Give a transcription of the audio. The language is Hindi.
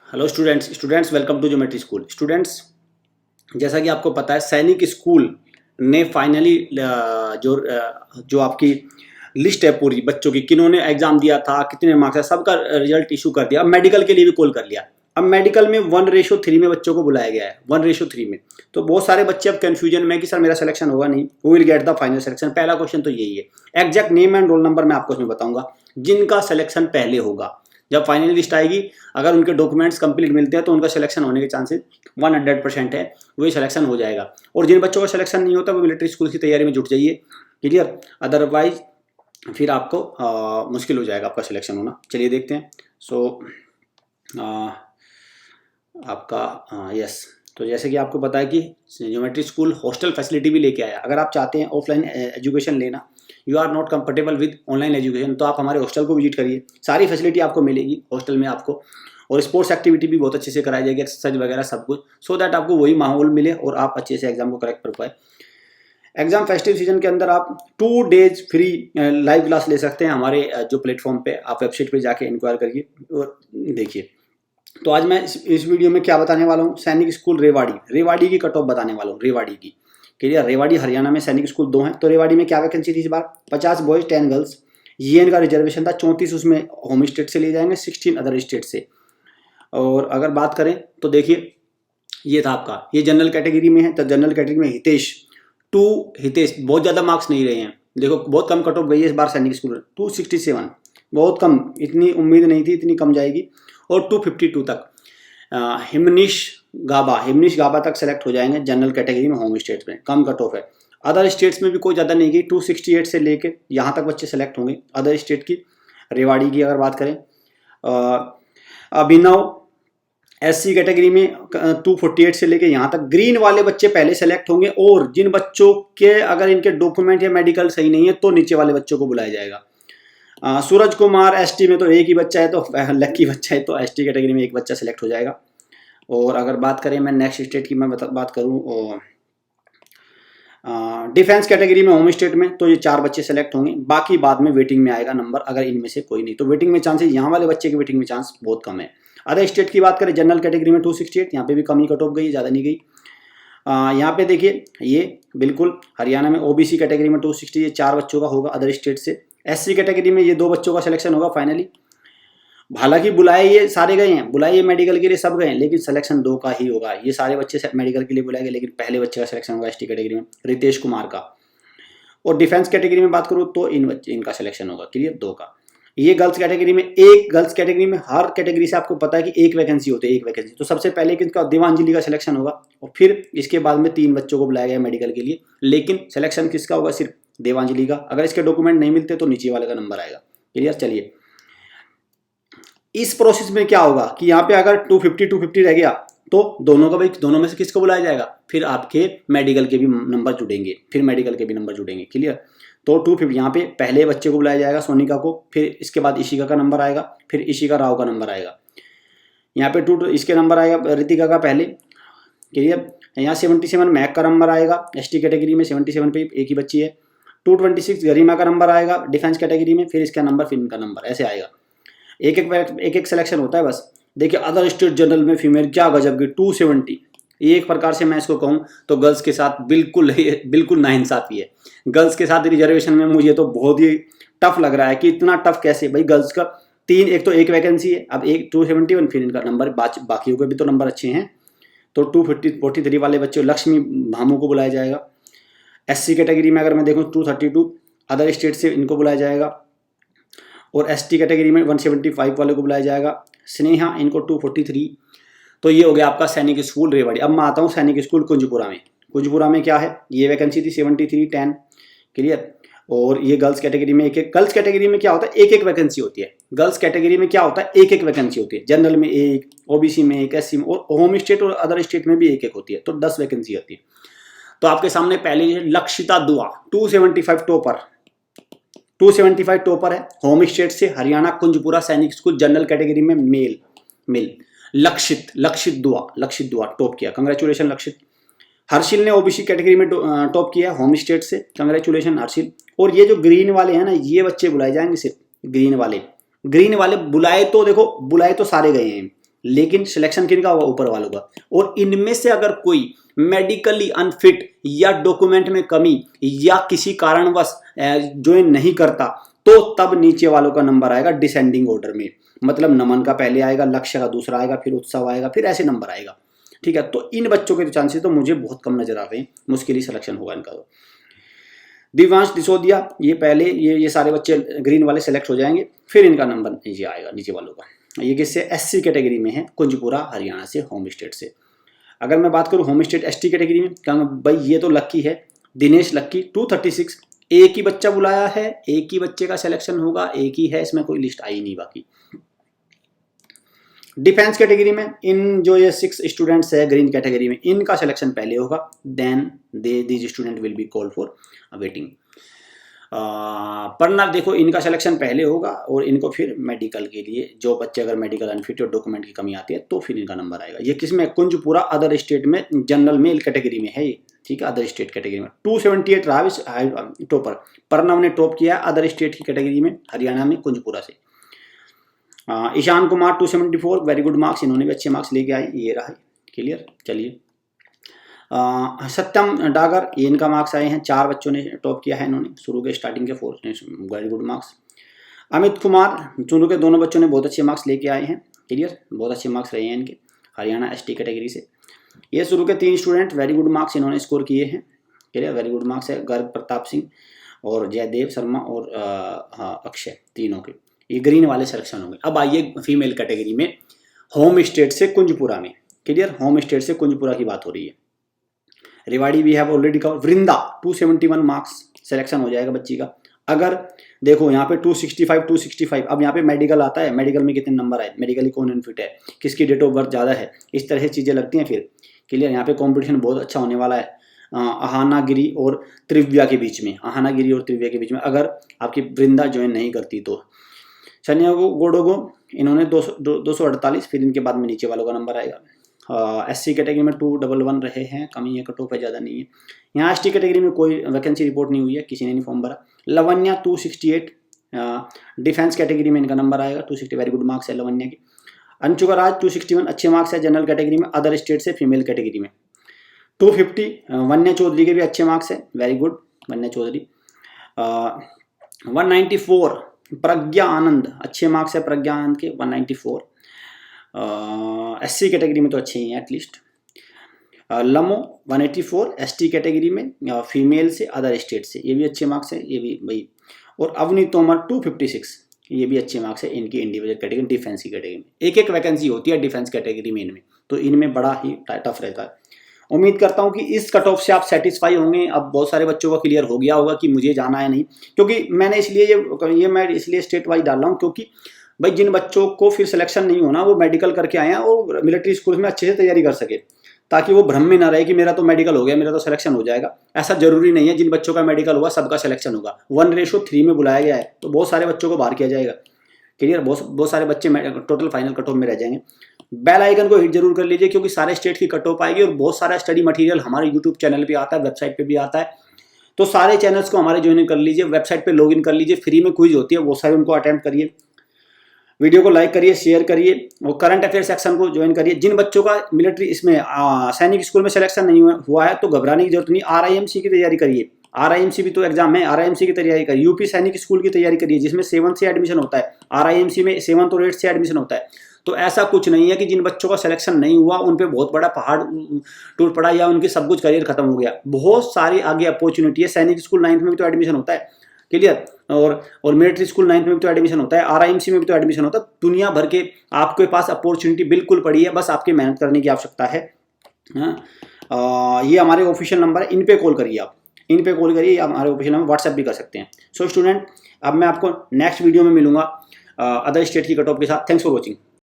Hello students welcome to geometry school. Students, जैसा कि आपको पता है सैनिक स्कूल ने फाइनली जो आपकी लिस्ट है पूरी बच्चों की, किन्होंने एग्जाम दिया था, कितने मार्क्स है, सबका रिजल्ट इशू कर दिया। अब मेडिकल के लिए भी कॉल कर लिया। अब मेडिकल में 1:3 में बच्चों को बुलाया गया है, 1:3 में। तो बहुत सारे बच्चे अब कंफ्यूजन में कि सर मेरा सिलेक्शन होगा नहीं, who will get the final selection. पहला क्वेश्चन तो यही है। Exact name and roll number मैं आपको इसमें बताऊंगा जिनका सिलेक्शन पहले होगा। जब फाइनल लिस्ट आएगी, अगर उनके डॉक्यूमेंट्स कंप्लीट मिलते हैं तो उनका सिलेक्शन होने के चांसेस 100% है, वही सिलेक्शन हो जाएगा। और जिन बच्चों का सिलेक्शन नहीं होता वो मिलिट्री स्कूल की तैयारी में जुट जाइए, क्लियर। अदरवाइज फिर आपको मुश्किल हो जाएगा आपका सिलेक्शन होना। चलिए देखते हैं। आपका यस, तो जैसे कि आपको पता है कि ज्योमेट्री स्कूल हॉस्टल फैसिलिटी भी लेके आया। अगर आप चाहते हैं ऑफलाइन एजुकेशन लेना, you are not comfortable with online education, तो आप हमारे हॉस्टल को विजिट करिए। सारी फैसिलिटी आपको मिलेगी हॉस्टल में आपको, और स्पोर्ट्स एक्टिविटी भी बहुत अच्छे से कराई जाएगी, एक्सरसाइज वगैरह सब कुछ, सो दैट आपको वही माहौल मिले और आप अच्छे से एग्जाम को करेक्ट कर पाए। एग्जाम फेस्टिव सीजन के अंदर आप 2 डेज फ्री लाइव क्लास ले सकते हैं हमारे जो प्लेटफॉर्म पे, आप वेबसाइट पे जाके इंक्वायर करिए और देखिए। तो आज मैं इस वीडियो में क्या बताने वाला हूँ, सैनिक स्कूल रेवाड़ी की कट ऑफ बताने वाला हूँ। रेवाड़ी की, क्लियर। रेवाड़ी हरियाणा में सैनिक स्कूल 2 हैं। तो रेवाड़ी में क्या वैकेंसी थी इस बार? 50 बॉयज 10 गर्ल्स। ये इनका रिजर्वेशन था। 34 उसमें होम स्टेट से लिए जाएंगे, 16 अदर स्टेट से। और अगर बात करें तो देखिए, ये था आपका, ये जनरल कैटेगरी में है। तो जनरल कैटेगरी में हितेश बहुत ज़्यादा मार्क्स नहीं रहे हैं। देखो बहुत कम कट ऑफ गई है इस बार सैनिक स्कूल, 267, बहुत कम। इतनी उम्मीद नहीं थी इतनी कम जाएगी। और 252 तक हिमनीश गाबा तक सेलेक्ट हो जाएंगे जनरल कैटेगरी में, होम स्टेट्स में। कम कट ऑफ है। अदर स्टेट्स में भी कोई ज़्यादा नहीं गई, 268 से लेके यहाँ तक बच्चे सेलेक्ट होंगे अदर स्टेट की। रेवाड़ी की अगर बात करें, अभिनव SC कैटेगरी में 248 से लेके यहाँ तक। ग्रीन वाले बच्चे पहले सेलेक्ट होंगे, और जिन बच्चों के अगर इनके डॉक्यूमेंट या मेडिकल सही नहीं है तो नीचे वाले बच्चों को बुलाया जाएगा। सूरज कुमार ST में तो एक ही बच्चा है, तो लक्की बच्चा है, तो ST कैटेगरी में एक बच्चा सेलेक्ट हो जाएगा। और अगर बात करें मैं नेक्स्ट स्टेट की, मैं बात करूँ डिफेंस कैटेगरी में होम स्टेट में, तो ये 4 बच्चे सेलेक्ट होंगे। बाकी बाद में वेटिंग में आएगा नंबर, अगर इनमें से कोई नहीं। तो वेटिंग में चांसेस, यहाँ वाले बच्चे के वेटिंग में चांस बहुत कम है। अदर स्टेट की बात करें, जनरल कैटेगरी में 268, यहाँ पे भी कम ही कट ऑफ गई, ज़्यादा नहीं गई। यहाँ पे देखिए, ये बिल्कुल हरियाणा में OBC कैटेगरी में 260, ये 4 बच्चों का होगा अदर स्टेट से। SC कैटेगरी में ये 2 बच्चों का सिलेक्शन होगा फाइनली। हालांकि बुलाए ये सारे गए हैं, बुलाए ये मेडिकल के लिए सब गए हैं, लेकिन सिलेक्शन 2 का ही होगा। ये सारे बच्चे मेडिकल के लिए बुलाए गए, लेकिन पहले बच्चे का सिलेक्शन होगा ST कैटेगरी में, रितेश कुमार का। और डिफेंस कैटेगरी में बात करूँ तो इनका सिलेक्शन होगा, क्लियर, 2 का। ये गर्ल्स कैटेगरी में, गर्ल्स कैटेगरी में हर कैटेगरी से आपको पता है कि एक वैकेंसी होती है, एक वैकेंसी। तो सबसे पहले किसका? देवांजलि का सिलेक्शन होगा, और फिर इसके बाद में 3 बच्चों को बुलाया गया मेडिकल के लिए। लेकिन सिलेक्शन किसका होगा? सिर्फ देवांजलि का। अगर इसके डॉक्यूमेंट नहीं मिलते तो नीचे वाले का नंबर आएगा, क्लियर। चलिए, इस प्रोसेस में क्या होगा कि यहाँ पे अगर 250 रह गया तो दोनों का भाई, दोनों में से किसको बुलाया जाएगा? फिर आपके मेडिकल के भी नंबर जुड़ेंगे, क्लियर। तो 250 यहाँ पे पहले बच्चे को बुलाया जाएगा, सोनिका को, फिर इसके बाद इशिका का नंबर आएगा, फिर इशिका राव का नंबर आएगा। यहाँ पे इसके नंबर आएगा रितिका का पहले, क्लियर। यहाँ 77 मैक का नंबर आएगा, ST कैटेगरी में 77 पे एक ही बच्ची है। 226 गरिमा का नंबर आएगा डिफेंस कैटेगरी में, फिर इसका नंबर, फिर इनका नंबर, ऐसे आएगा। एक सिलेक्शन होता है बस। देखिए अदर स्टेट जनरल में फीमेल क्या गजब की 270। एक प्रकार से मैं इसको कहूँ तो गर्ल्स के साथ बिल्कुल नाइंसाफी है। गर्ल्स के साथ रिजर्वेशन में मुझे तो बहुत ही टफ लग रहा है कि इतना टफ कैसे भाई। गर्ल्स का 3, एक तो एक वैकेंसी है, अब एक 271, फिर इनका नंबर, बाकियों के भी तो नंबर अच्छे हैं। तो 243 वाले बच्चे लक्ष्मी भामू को बुलाया जाएगा। SC कैटेगरी में अगर मैं देखूँ 232 अदर स्टेट से इनको बुलाया जाएगा, और ST कैटेगरी में 175 वाले को बुलाया जाएगा। स्नेहा, इनको 243। तो ये हो गया आपका सैनिक स्कूल रेवाड़ी। अब मैं आता हूँ सैनिक स्कूल कुंजपुरा में क्या है? ये वैकेंसी थी 7310, क्लियर। और ये गर्ल्स कैटेगरी में गर्ल्स कैटेगरी में क्या होता है? एक वैकेंसी होती है। गर्ल्स कैटेगरी में क्या होता है? एक वैकेंसी होती है। जनरल में 1, OBC में 1, SC में, और होम स्टेट और अदर स्टेट में भी एक होती है। तो 10 वैकेंसी होती है। तो आपके सामने पहले लक्षिता दुआ 275 टॉपर है, होम स्टेट से हरियाणा, कुंजपुरा सैनिक स्कूल, जनरल कैटेगरी में मेल। लक्षित दुआ टॉप किया, कंग्रेचुलेशन लक्षित। हर्षिल ने OBC कैटेगरी में टॉप किया, होम स्टेट से, कंग्रेचुलेशन हर्षिल। और ये जो ग्रीन वाले हैं ना, ये बच्चे बुलाए जाएंगे, सिर्फ ग्रीन वाले बुलाए तो, देखो बुलाए तो सारे गए हैं, लेकिन सिलेक्शन किनका होगा, ऊपर वालों का। और इनमें से अगर कोई मेडिकली अनफिट या डॉक्यूमेंट में कमी या किसी कारणवश ज्वाइन नहीं करता तो तब नीचे वालों का नंबर आएगा डिसेंडिंग ऑर्डर में, मतलब नमन का पहले आएगा, लक्ष्य का दूसरा आएगा, फिर उत्सव आएगा, फिर ऐसे नंबर आएगा। ठीक है, तो इन बच्चों के चांसेस तो मुझे बहुत कम नजर आ रहे हैं, मुश्किल ही सिलेक्शन होगा इनका। दिव्यांश दिसोदिया, ये पहले ये सारे बच्चे ग्रीन वाले सेलेक्ट हो जाएंगे, फिर इनका नंबर नीचे आएगा नीचे वालों का। ये किससे, एससी कैटेगरी में है, कुंजपुरा हरियाणा से, होम स्टेट से। अगर मैं बात करूं होम स्टेट एसटी कैटेगरी में, कहूँगा भाई ये तो लक्की है, दिनेश लक्की 236, एक ही बच्चा बुलाया है, एक ही बच्चे का सिलेक्शन होगा, एक ही है, इसमें कोई लिस्ट आई नहीं। बाकी डिफेंस कैटेगरी में इन जो ये 6 स्टूडेंट्स है ग्रीन कैटेगरी में, इनका सिलेक्शन पहले होगा, then these student will be called for waiting. पर देखो इनका सिलेक्शन पहले होगा और इनको फिर मेडिकल के लिए, जो बच्चे अगर मेडिकल अनफिट और डॉक्यूमेंट की कमी आती है तो फिर इनका नंबर आएगा। ये किसमें, कुंजपुरा अदर स्टेट में जनरल मेल कैटेगरी में है ये। ठीक है, अदर स्टेट कैटेगरी में 278 रहा टॉपर, प्रणव ने टॉप किया अदर स्टेट की कैटेगरी में, हरियाणा में कुंजपुरा से। Ishaan Kumar 274, very good marks, इन्होंने भी अच्छे मार्क्स लेके आए, ये रहा क्लियर। चलिए सत्यम डागर, ये इनका मार्क्स आए हैं, 4 बच्चों ने टॉप किया है, इन्होंने शुरू के स्टार्टिंग के 4, very good marks. Amit Kumar, शुरू के दोनों बच्चों ने बहुत अच्छे मार्क्स लेके आए हैं, क्लियर, बहुत अच्छे मार्क्स रहे हैं इनके, हरियाणा एसटी कैटेगरी से। ये शुरू के 3 स्टूडेंट, वेरी गुड मार्क्स इन्होंने स्कोर किए हैं, क्लियर, वेरी गुड मार्क्स है। गर्ग प्रताप सिंह और जयदेव शर्मा और अक्षय, तीनों के ये ग्रीन वाले सिलेक्शन होंगे। अब आइए फीमेल कैटेगरी में, होम स्टेट से कुंजपुरा में, क्लियर, होम स्टेट से कुंजपुरा की बात हो रही है। Rewari we have already cover, Vrinda 271 marks selection हो जाएगा बच्ची का। अगर देखो यहाँ पे 265, अब यहाँ पे मेडिकल आता है, मेडिकल में कितने नंबर आए, मेडिकली कौन अनफिट है, किसकी डेट ऑफ बर्थ ज़्यादा है, इस तरह से चीज़ें लगती हैं फिर, क्लियर। यहाँ पे कंपटीशन बहुत अच्छा होने वाला है अहाना गिरी और त्रिव्या के बीच में, अहाना गिरी और त्रिव्या के बीच में अगर आपकी वृंदा ज्वाइन नहीं करती तो। सनिया गोडोगो, इन्होंने 248, फिर इनके बाद में नीचे वालों का नंबर आएगा। एससी कैटेगरी में 211 रहे हैं, कमी है, कट ऑफ है, ज़्यादा नहीं है। यहाँ एसटी कैटेगरी में कोई वैकेंसी रिपोर्ट नहीं हुई है, किसी ने नहीं फॉर्म भरा। लवन्या 268, डिफेंस कैटेगरी में इनका नंबर आएगा, 260, वेरी गुड मार्क्स है लवन्या की। अंशुका राज 261, अच्छे मार्क्स है जनरल कैटेगरी में, अदर स्टेट से फीमेल कैटेगरी में। 250, वन्या चौधरी के भी अच्छे मार्क्स है, वेरी गुड वन्या चौधरी। 194, प्रज्ञा आनंद, अच्छे मार्क्स है प्रज्ञा आनंद के, 194। एससी कैटेगरी में तो अच्छे ही हैं एटलीस्ट। लमो 184, एसटी कैटेगरी में फीमेल से अदर स्टेट से, ये भी अच्छे मार्क्स है, ये भी भाई। और अवनी तोमर 256, ये भी अच्छे मार्क्स है इनकी इंडिविजुअल कैटेगरी, डिफेंस की कैटेगरी में। एक वैकेंसी होती है डिफेंस कैटेगरी में इनमें, तो इनमें बड़ा ही टफ रहता है। उम्मीद करता हूं कि इस कट ऑफ से आप सेटिस्फाई होंगे। अब बहुत सारे बच्चों का क्लियर हो गया होगा कि मुझे जाना है नहीं, क्योंकि मैंने इसलिए मैं इसलिए स्टेट वाइज डाल रहा हूँ, क्योंकि भाई जिन बच्चों को फिर सिलेक्शन नहीं होना वो मेडिकल करके आए हैं और मिलिट्री स्कूल में अच्छे से तैयारी कर सके, ताकि वो भ्रम में ना रहे कि मेरा तो मेडिकल हो गया, मेरा तो सिलेक्शन हो जाएगा। ऐसा जरूरी नहीं है, जिन बच्चों का मेडिकल हुआ सबका सिलेक्शन होगा। 1:3 में बुलाया गया है तो बहुत सारे बच्चों को बाहर किया जाएगा, क्लियर, बहुत सारे बच्चे टोटल फाइनल कट ऑफ में रह जाएंगे। बेल आइकन को हिट जरूर कर लीजिए, क्योंकि सारे स्टेट की कट ऑफ आएगी और बहुत सारा स्टडी मटेरियल हमारे यूट्यूब चैनल पे आता है, वेबसाइट पे भी आता है। तो सारे चैनल्स को हमारे ज्वाइन कर लीजिए, वेबसाइट पे लॉगिन कर लीजिए, फ्री में क्विज होती है, वो सारे उनको अटेम्प्ट करिए। वीडियो को लाइक करिए, शेयर करिए और करंट अफेयर सेक्शन को ज्वाइन करिए। जिन बच्चों का मिलिट्री इसमें सैनिक स्कूल में सिलेक्शन नहीं हुआ है तो घबराने की जरूरत नहीं, RIMC की तैयारी करिए। RIMC भी तो एग्जाम है, RIMC की तैयारी करिए। यूपी सैनिक स्कूल की तैयारी करिए, जिसमें 7th से एडमिशन होता है, RIMC में 7th और 8th से एडमिशन होता है। तो ऐसा कुछ नहीं है कि जिन बच्चों का सिलेक्शन नहीं हुआ उन पे बहुत बड़ा पहाड़ टूट पड़ा या उनकी सब कुछ करियर खत्म हो गया। बहुत सारी आगे अपॉर्चुनिटी है। सैनिक स्कूल 9th में भी तो एडमिशन होता है, क्लियर, और मिलिट्री स्कूल 9th में भी तो एडमिशन होता है, RIMC में भी तो एडमिशन होता है। दुनिया भर के आपके पास अपॉर्चुनिटी बिल्कुल पड़ी है, बस आपकी मेहनत करने की आवश्यकता है। ये हमारे ऑफिशियल नंबर है, इन पे कॉल करिए, आप इन पे कॉल करिए, हमारे ऑफिशियल नंबर व्हाट्सएप भी कर सकते हैं। सो स्टूडेंट, अब मैं आपको नेक्स्ट वीडियो में मिलूंगा अदर स्टेट की कट ऑफ के साथ। Thanks for watching.